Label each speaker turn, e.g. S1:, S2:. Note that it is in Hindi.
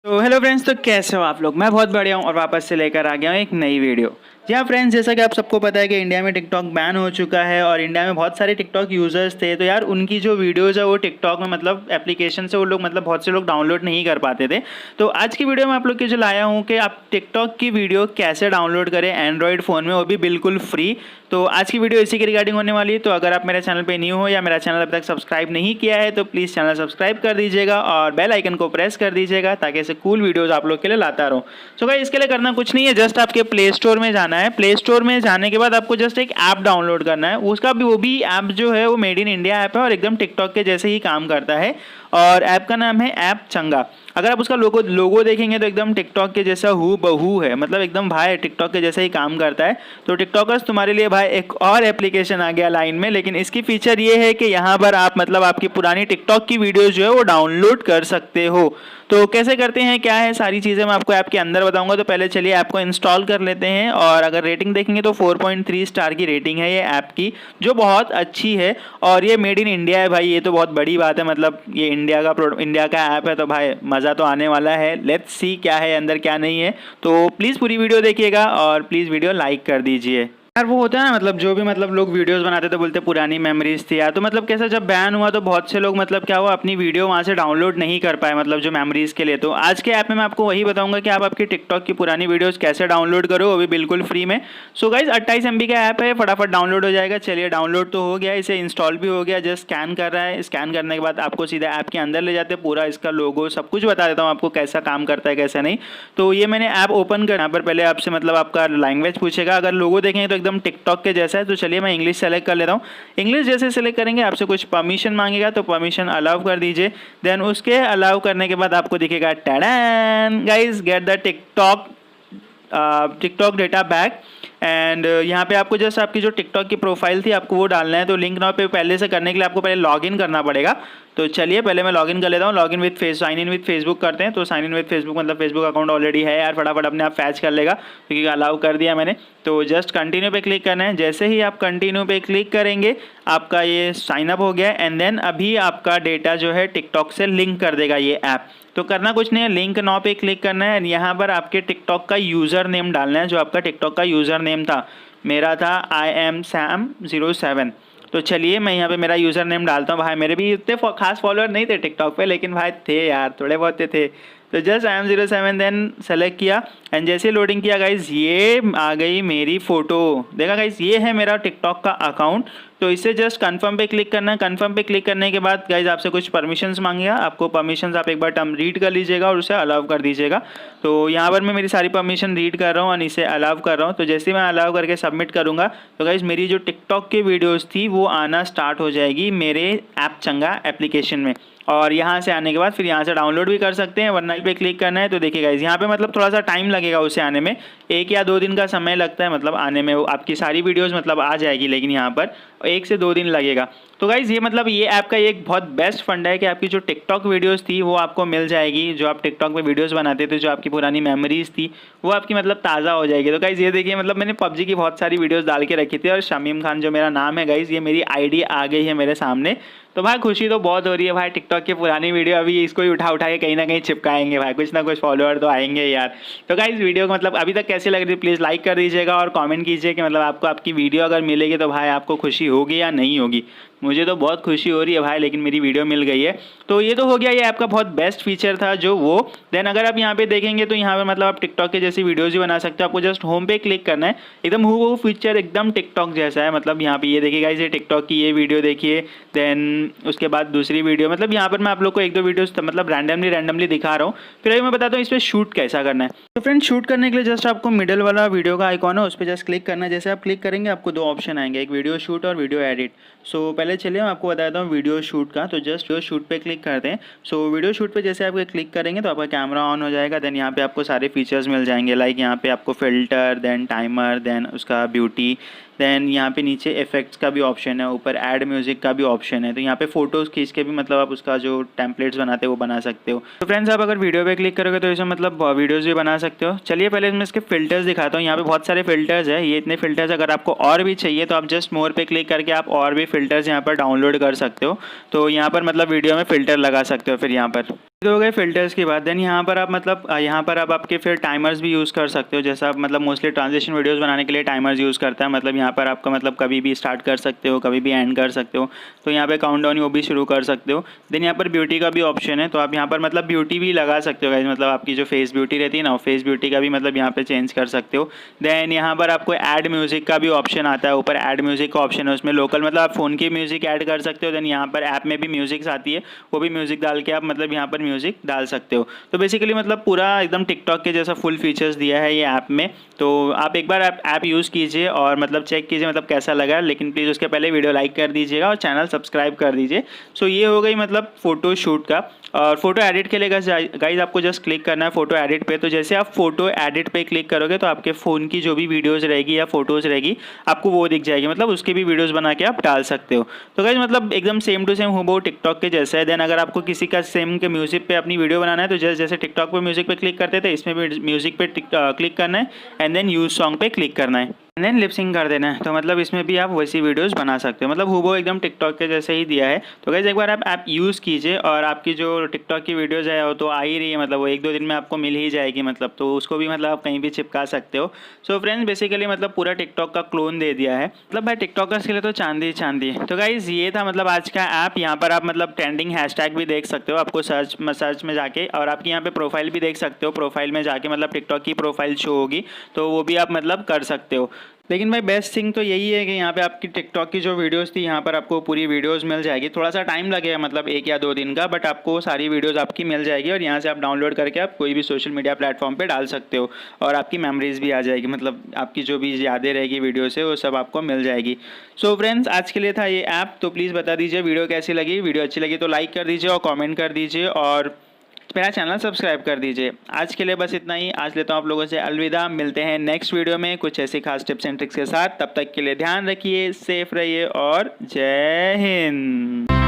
S1: तो हेलो फ्रेंड्स, तो कैसे हो आप लोग। मैं बहुत बढ़िया हूँ और वापस से लेकर आ गया हूँ एक नई वीडियो। जी हाँ फ्रेंड्स, जैसा कि आप सबको पता है कि इंडिया में टिकटॉक बैन हो चुका है और इंडिया में बहुत सारे टिकटॉक यूज़र्स थे। तो यार उनकी जो वीडियोज़ है वो टिकटॉक में मतलब एप्लीकेशन से वो लोग मतलब बहुत से लोग डाउनलोड नहीं कर पाते थे। तो आज की वीडियो में आप लोग के जो लाया हूँ कि आप टिकटॉक की वीडियो कैसे डाउनलोड करें एंड्रॉयड फ़ोन में, वो भी बिल्कुल फ्री। तो आज की वीडियो इसी के रिगार्डिंग होने वाली है। तो अगर आप मेरे चैनल पे न्यू हो या मेरा चैनल अभी तक सब्सक्राइब नहीं किया है तो प्लीज़ चैनल सब्सक्राइब कर दीजिएगा और बेल आइकन को प्रेस कर दीजिएगा ताकि ऐसे कूल वीडियोस आप लोग के लिए लाता रहूँ। सो गाइस, इसके लिए करना कुछ नहीं है, जस्ट आपके प्ले स्टोर में जाना है। प्ले स्टोर में जाने के बाद आपको जस्ट एक ऐप डाउनलोड करना है। उसका भी वो भी ऐप जो है वो मेड इन इंडिया ऐप है और एकदम टिकटॉक के जैसे ही काम करता है। और ऐप का नाम है ऐप चंगा। अगर आप उसका लोगो देखेंगे तो एकदम टिकटॉक के जैसा हु बहू है, मतलब एकदम भाई टिकटॉक के जैसा ही काम करता है। तो टिकटॉकर्स, तुम्हारे लिए भाई एक और एप्लीकेशन आ गया लाइन में, लेकिन इसकी फीचर ये है कि यहाँ पर आप मतलब आपकी पुरानी टिकटॉक की वीडियोस जो है वो डाउनलोड कर सकते हो। तो कैसे करते हैं, क्या है, सारी चीज़ें मैं आपको ऐप के अंदर बताऊंगा। तो पहले चलिए ऐप को इंस्टॉल कर लेते हैं। और अगर रेटिंग देखेंगे तो 4.3 स्टार की रेटिंग है ये ऐप की, जो बहुत अच्छी है। और ये मेड इन इंडिया है भाई, ये तो बहुत बड़ी बात है। मतलब ये इंडिया का ऐप है तो भाई मज़ा तो आने वाला है। लेट्स सी क्या है अंदर क्या नहीं है। तो प्लीज़ पूरी वीडियो देखिएगा और प्लीज़ वीडियो लाइक कर दीजिए। यार वो होता है ना, मतलब जो भी मतलब लोग वीडियोस बनाते थे बोलते पुरानी मेमोरीज थी यार। तो मतलब कैसा, जब बैन हुआ तो बहुत से लोग मतलब क्या हुआ, अपनी वीडियो वहाँ से डाउनलोड नहीं कर पाए, मतलब जो मेमोरीज के लिए। तो आज के ऐप में मैं आपको वही बताऊंगा कि आप आपकी टिकटॉक की पुरानी वीडियोस कैसे डाउनलोड करो, वो भी बिल्कुल फ्री में। सो गाइज 28 MB का ऐप है, फटाफट डाउनलोड हो जाएगा। चलिए डाउनलोड तो हो गया, इसे इंस्टॉल भी हो गया, जस्ट स्कैन कर रहा है। स्कैन करने के बाद आपको सीधा ऐप के अंदर ले जाते हैं, पूरा इसका लोगो सब कुछ बता देता हूँ आपको कैसा काम करता है कैसा नहीं। तो ये मैंने ऐप ओपन कर, यहाँ पर पहले आपसे मतलब आपका लैंग्वेज पूछेगा। अगर लोगो देखेंगे तो एकदम टिकटॉक के जैसा है। तो चलिए मैं इंग्लिश सेलेक्ट कर लेता हूँ। इंग्लिश जैसे सेलेक्ट करेंगे आपसे कुछ परमिशन मांगेगा, तो परमिशन अलाउ कर दीजिए। देन उसके अलाउ करने के बाद आपको दिखेगा टैडन guys, get the TikTok data back. And यहाँ पे आपको जस्ट आपकी जो टिकटॉक की प्रोफाइल थी आपको वो डालना है। तो लिंक नाउ पे पहले से करने के लिए आपको पहले लॉगिन करना पड़ेगा। तो चलिए पहले मैं लॉगिन कर लेता हूँ। Login with sign in with Facebook करते हैं। तो साइन इन विद फेसबुक मतलब फेसबुक अकाउंट ऑलरेडी है यार, फटाफट अपने आप फैच कर लेगा क्योंकि अलाउ कर दिया मैंने। तो जस्ट कंटिन्यू पे क्लिक करना है। जैसे ही आप कंटिन्यू पे क्लिक करेंगे आपका ये साइन अप हो गया। एंड देन अभी आपका डेटा जो है टिकटॉक से लिंक कर देगा ये ऐप। तो करना कुछ नहीं है, लिंक नाउ पे क्लिक करना है। यहाँ पर आपके टिकटॉक का यूज़र नेम डालना है, जो आपका टिकटॉक का यूज़र नेम था। मेरा था IamSam07। तो चलिए मैं यहाँ पे मेरा यूज़र नेम डालता हूँ। भाई मेरे भी इतने खास फॉलोअर नहीं थे टिकटॉक पे, लेकिन भाई थे यार, थोड़े बहुत थे। तो जस्ट Iam07 देन सेलेक्ट किया। एंड जैसे लोडिंग किया गाइज ये आ गई मेरी फ़ोटो। देखा गाइज, ये है मेरा टिकटॉक का अकाउंट। तो इसे जस्ट कंफर्म पे क्लिक करना है। कंफर्म पे क्लिक करने के बाद गाइज आपसे कुछ परमिशंस मांगेगा। आपको परमिशंस आप एक बार टर्म रीड कर लीजिएगा और उसे अलाउ कर दीजिएगा। तो यहाँ पर मैं मेरी सारी परमिशन रीड कर रहा हूँ और इसे अलाउ कर रहा हूँ। तो जैसे ही मैं अलाउ करके सबमिट करूँगा तो गाइज मेरी जो टिकटॉक की वीडियोज़ थी वो आना स्टार्ट हो जाएगी मेरे ऐप चंगा एप्लीकेशन में। और यहाँ से आने के बाद फिर यहाँ से डाउनलोड भी कर सकते हैं, वरना पे क्लिक करना है। तो देखिए गाइस यहाँ पे मतलब थोड़ा सा टाइम लगेगा उसे आने में, 1 या 2 दिन का समय लगता है मतलब आने में। वो आपकी सारी वीडियोस मतलब आ जाएगी, लेकिन यहाँ पर 1 से 2 दिन लगेगा। तो गाइज़ ये मतलब ये ऐप का एक बहुत बेस्ट फंड है कि आपकी जो टिकटॉक वीडियोस थी वो आपको मिल जाएगी। जो आप टिकटॉक पे वीडियोस बनाते थे, जो आपकी पुरानी मेमोरीज थी वो आपकी मतलब ताज़ा हो जाएगी। तो गाइज़ ये देखिए, मतलब मैंने पबजी की बहुत सारी वीडियोस डाल के रखी थी और शमीम खान जो मेरा नाम है गाइज़, ये मेरी आईडी आ गई है मेरे सामने। तो भाई खुशी तो बहुत हो रही है भाई। टिकटॉक की पुरानी वीडियो अभी इसको ही उठा के कहीं ना कहीं चिपकाएंगे भाई, कुछ ना कुछ फॉलोअर तो आएंगे यार। तो गाइस वीडियो को मतलब अभी तक कैसी लग रही है प्लीज़ लाइक कर दीजिएगा और कमेंट कीजिए कि मतलब आपको आपकी वीडियो अगर मिलेगी तो भाई आपको खुशी होगी या नहीं होगी। मुझे तो बहुत खुशी हो रही है भाई, लेकिन मेरी वीडियो मिल गई है। तो ये तो हो गया, ये ऐप का बहुत बेस्ट फीचर था जो वो। देन अगर आप यहाँ पे देखेंगे तो यहाँ पे मतलब आप टिकटॉक के जैसी वीडियोज़ भी बना सकते हो। आपको जस्ट होम पे क्लिक करना है, एकदम वो फीचर एकदम टिकटॉक जैसा है। मतलब यहाँ पे ये देखिएगा, इसे टिकटॉक की ये वीडियो देखिए। देन उसके बाद दूसरी वीडियो, मतलब यहाँ पर मैं आप लोग को 1-2 वीडियोस मतलब रैंडमली दिखा रहा हूँ। फिर अभी मैं बताता हूँ इस पर शूट कैसा करना है। तो फ्रेंड्स शूट करने के लिए जस्ट आपको मिडिल वाला वीडियो का आइकॉन है उस पर जस्ट क्लिक करना है। जैसे आप क्लिक करेंगे आपको 2 ऑप्शन आएंगे, एक वीडियो शूट और वीडियो एडिट। सो पहले चलिए मैं आपको बताता हूँ वीडियो शूट का। तो जस्ट वीडियो शूट पे क्लिक करते हैं। सो वीडियो शूट पे जैसे आप क्लिक करेंगे तो आपका कैमरा ऑन हो जाएगा। देन यहाँ पे आपको सारे फीचर्स मिल जाएंगे, लाइक यहाँ पे आपको फिल्टर, देन टाइमर, देन उसका ब्यूटी, देन यहाँ पे नीचे इफेक्ट्स का भी ऑप्शन है, ऊपर ऐड म्यूजिक का भी ऑप्शन है। तो यहाँ पे फोटोज़ खींच के भी मतलब आप उसका जो टेम्पलेट्स बनाते हो वो बना सकते हो। तो फ्रेंड्स आप अगर वीडियो पे क्लिक करोगे तो इसे मतलब वीडियोज़ भी बना सकते हो। चलिए पहले मैं इसके फिल्टर्स दिखाता हूँ। यहाँ पे बहुत सारे फिल्टर्स है, ये इतने फिल्टर्स। अगर आपको और भी चाहिए तो आप जस्ट मोर पे क्लिक करके आप और भी फिल्टर्स यहाँ पर डाउनलोड कर सकते हो। तो यहाँ पर मतलब वीडियो में फ़िल्टर लगा सकते हो फिर यहाँ पर। तो हो गए फिल्टर्स की बात। देन यहाँ पर आप मतलब यहाँ पर आप आपके फिर टाइमर्स भी यूज़ कर सकते हो, जैसा आप मतलब मोस्टली ट्रांजिशन वीडियोस बनाने के लिए टाइमर्स यूज़ करता है। मतलब यहाँ पर आपका मतलब कभी भी स्टार्ट कर सकते हो, कभी भी एंड कर सकते हो। तो यहाँ पे काउंटडाउन वो भी शुरू कर सकते हो। देन यहाँ पर ब्यूटी का भी ऑप्शन है, तो आप यहाँ पर मतलब ब्यूटी भी लगा सकते हो गाइस, मतलब आपकी जो फेस ब्यूटी रहती है ना, फेस ब्यूटी का भी मतलब यहाँ पे चेंज कर सकते हो। देन यहाँ पर आपको ऐड म्यूजिक का भी ऑप्शन आता है, ऊपर ऐड म्यूजिक का ऑप्शन है, उसमें लोकल मतलब आप फ़ोन की म्यूजिक ऐड कर सकते हो। देन यहाँ पर ऐप में भी म्यूजिक्स आती है, वो भी म्यूजिक डाल के आप मतलब यहाँ पर म्यूजिक डाल सकते हो। तो बेसिकली मतलब पूरा एकदम टिकटॉक के जैसा फुल फीचर्स दिया है ये ऐप में। तो आप एक बार ऐप यूज़ कीजिए और मतलब चेक कीजिए मतलब कैसा लगा, लेकिन प्लीज़ उसके पहले वीडियो लाइक कर दीजिएगा और चैनल सब्सक्राइब कर दीजिए। सो ये हो गई मतलब फ़ोटो शूट का। और फोटो एडिट के लिए गाइज आपको जस्ट क्लिक करना है फोटो एडिट पे। तो जैसे आप फोटो एडिट पे क्लिक करोगे तो आपके फ़ोन की जो भी वीडियोज़ रहेगी या फोटोज़ रहेगी आपको वो दिख जाएगी, मतलब उसके भी वीडियोज़ बना के आप डाल सकते हो। तो गाइज मतलब एकदम सेम टू सेम हूबहू टिकटॉक के जैसा है। देन अगर आपको किसी का सेम के म्यूजिक पे अपनी वीडियो बनाना है तो जैसे टिकटॉक पे म्यूजिक पे क्लिक करते थे, इसमें भी म्यूजिक पे क्लिक करना है एंड देन यूज सॉन्ग पे क्लिक करना है एंड देन लिपसिंग कर देना है। तो मतलब इसमें भी आप वैसी वीडियोस बना सकते हो, मतलब हूबहू एकदम टिकटॉक के जैसे ही दिया है। तो गाइस एक बार आप ऐप यूज़ कीजिए और आपकी जो टिकटॉक की वीडियोस है वो तो आ ही रही है, मतलब वो 1-2 दिन में आपको मिल ही जाएगी, मतलब तो उसको भी मतलब आप कहीं भी चिपका सकते हो। सो फ्रेंड्स बेसिकली मतलब पूरा टिकटॉक का क्लोन दे दिया है, मतलब भाई टिकटॉकर्स के लिए तो चांदी ही चांदी है। तो गाइस ये था मतलब आज का ऐप। यहाँ पर आप मतलब ट्रेंडिंग हैशटैग भी देख सकते हो, आपको सर्च में जाके, और आपकी यहाँ पे प्रोफाइल भी देख सकते हो। प्रोफाइल में जाके मतलब टिकटॉक की प्रोफाइल शो होगी, तो वो भी आप मतलब कर सकते हो। लेकिन भाई बेस्ट थिंग तो यही है कि यहाँ पे आपकी टिकटॉक की जो वीडियोस थी यहाँ पर आपको पूरी वीडियोस मिल जाएगी। थोड़ा सा टाइम लगेगा मतलब 1 या 2 दिन का, बट आपको सारी वीडियोस आपकी मिल जाएगी और यहाँ से आप डाउनलोड करके आप कोई भी सोशल मीडिया प्लेटफॉर्म पे डाल सकते हो और आपकी मेमोरीज भी आ जाएगी, मतलब आपकी जो भी यादें रहेगी वीडियो से वो सब आपको मिल जाएगी। सो फ्रेंड्स आज के लिए था ये ऐप। तो प्लीज़ बता दीजिए वीडियो कैसी लगी। वीडियो अच्छी लगी तो लाइक कर दीजिए और कॉमेंट कर दीजिए और मेरा चैनल सब्सक्राइब कर दीजिए। आज के लिए बस इतना ही। आज लेता हूँ आप लोगों से अलविदा। मिलते हैं नेक्स्ट वीडियो में कुछ ऐसी खास टिप्स एंड ट्रिक्स के साथ। तब तक के लिए ध्यान रखिए, सेफ रहिए और जय हिंद।